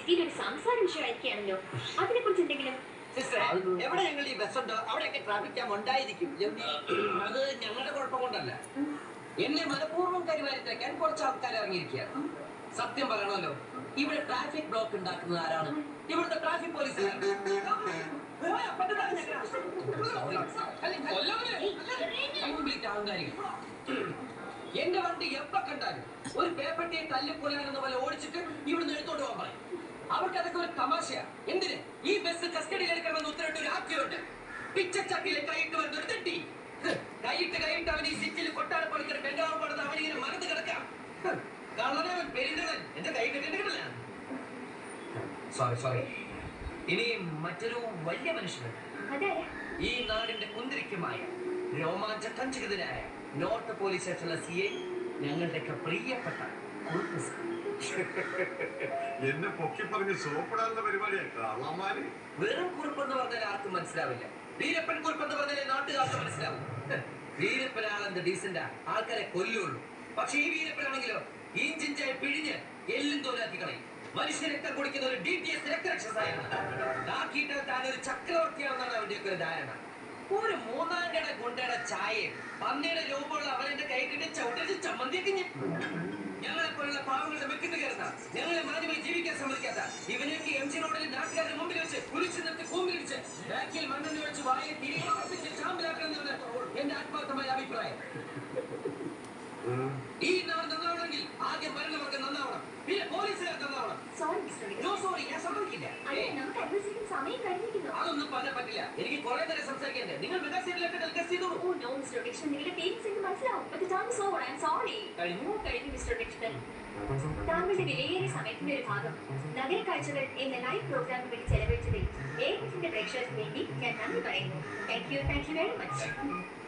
സിറ്റിയിൽ ഒരു സംസാര വിഷയമായിരിക്കുകയാണല്ലോ. അതിനെക്കുറിച്ച് എന്തെങ്കിലും? സിസ്റ്ററെ, എവിടെ ഞങ്ങൾ ഈ ബസ് ഉണ്ടോ അവിടെയൊക്കെ ട്രാഫിക് ജാം ഉണ്ടായിരിക്കും. അത് ഞങ്ങളുടെ കുഴപ്പം കൊണ്ടല്ല. എന്നെ മനഃപൂർവ്വം കരിവാരിത്തേക്കാൻ കുറച്ച് ആൾക്കാർ ഇറങ്ങിയിരിക്കുകയാണ്. സത്യം പറയണമല്ലോ, ഇവിടെ ട്രാഫിക് ബ്ലോക്ക് ഉണ്ടാക്കുന്നത് ആരാണ്? ഇവിടുത്തെ ട്രാഫിക് പോലീസ്. എന്റെ വണ്ടി എപ്പ കണ്ടാലും ഒരു പേപ്പട്ടിയെ തല്ലിപ്പൊളിയാണെന്ന പോലെ ഓടിച്ചിട്ട് ഇവിടുന്ന് എടുത്തോണ്ട് പോകാൻ പറയും. അവർക്ക് അതൊക്കെ ഒരു തമാശയാ. എന്തിന് ഈ ബസ് കസ്റ്റഡിയിൽ എടുക്കണമെന്ന് ഉത്തരവിട്ട് ഒരു ആക്കിയുണ്ട്. പിച്ചച്ചട്ടിയിലെ കൈയിട്ട് വരുന്നൊരു തെറ്റി കൈയിട്ട് അവൻ ഈ സിറ്റിൽ കൊട്ടാരപ്പുറത്തിന് ബംഗാവ് പടുന്ന അവനിങ്ങനെ മറന്നു കിടക്കാം. കളറെ പെരിന്തളൻ എന്റെ കൈ കെട്ടിട്ടില്ല. സോറി. ഇനി മറ്റൊരു വലിയ മനുഷ്യനുണ്ട്. ഈ നാടിന്റെ കുന്തിരിക്കുമായ രോമാഞ്ച കഞ്ചിതനായ നോർത്ത് പോലീസ് സ്റ്റേഷനിലെ CI, ഞങ്ങളുടെയൊക്കെ പ്രിയപ്പെട്ട എന്നെ പൊക്കി പറഞ്ഞ് സോപ്പിടാനുള്ള പരിപാടിയാ കള്ളന്മാര്. വെറും കുറിപ്പെന്ന് പറഞ്ഞാൽ ആർക്കും മനസ്സിലാവില്ല. വീരപ്പൻ കുറിപ്പെന്ന് പറഞ്ഞാലേ നാട്ടുകാർക്ക് മനസ്സിലാവും. വീരപ്പനാളെന്ത് ഡീസന്റാ, ആൾക്കാരെ കൊല്ലുള്ളൂ. പക്ഷെ ഈ വീരപ്പനാണെങ്കിലോ ഇഞ്ചിഞ്ചായി പിഴിഞ്ഞ് എല്ലും തോലാക്കി കളയും. മനുഷ്യ രക്തം കുടിക്കുന്ന ഒരു DTS രക്തരക്ഷസായാണ്. ആക്കിയിട്ട് താൻ ഒരു ചക്രവർത്തിയാണെന്നാണ് അവന്റെയൊക്കെ ഒരു ധാരണ. ഒരു മൂന്നാം കട ഗുണ്ടയുടെ ചായയും പന്നിയുടെ രൂപമുള്ള അവനെന്റെ കൈക്കിട്ട് ചവിട്ടിച്ച് ചമ്മന്തിയൊക്കെ ഞങ്ങളെപ്പോലുള്ള പാവങ്ങളുടെ വെക്കിട്ട് കയറുന്ന, ഞങ്ങളെ മാന്യമായി ജീവിക്കാൻ സമ്മതിക്കാത്ത ഇവനൊക്കെ MG റോഡിൽ നാട്ടുകാരുടെ മുമ്പിൽ വെച്ച് കുരിച്ചു നിർത്തി കൂമ്പിടിച്ച് ബാക്കിൽ മണ്ണെണ്ണ വെച്ച് വായെ തിരികെ ചാമ്പലാക്കണമെന്നാണ് എന്റെ ആത്മാർത്ഥമായ അഭിപ്രായം. ഈ നാട് നന്നാവണമെങ്കിൽ ആദ്യം ഭരണവർഗം നന്നാവണം, പിന്നെ പോലീസുകാർ നന്നാവണം. സോറി, ഞാൻ സമ്മതിക്കില്ല. അതൊന്നും പറയാൻ പറ്റില്ല. എനിക്ക് കുറെ നേരം സംസാരിക്കണ്ടേ. നിങ്ങൾ മെഗാസീരിയലൊക്കെ ഡിസ്കസ് ചെയ്തോളൂ. താങ്കളുടെ വിലയേറിയ സമയത്തിന്റെ ഒരു ഭാഗം നഗര കാഴ്ചകൾ എന്ന ലൈവ് പ്രോഗ്രാമിന് വേണ്ടി ചെലവഴിച്ചതിൽ ഏകത്തിന്റെ പ്രേക്ഷകർക്ക് വേണ്ടി ഞാൻ നന്ദി പറയുന്നു. Thank you very much.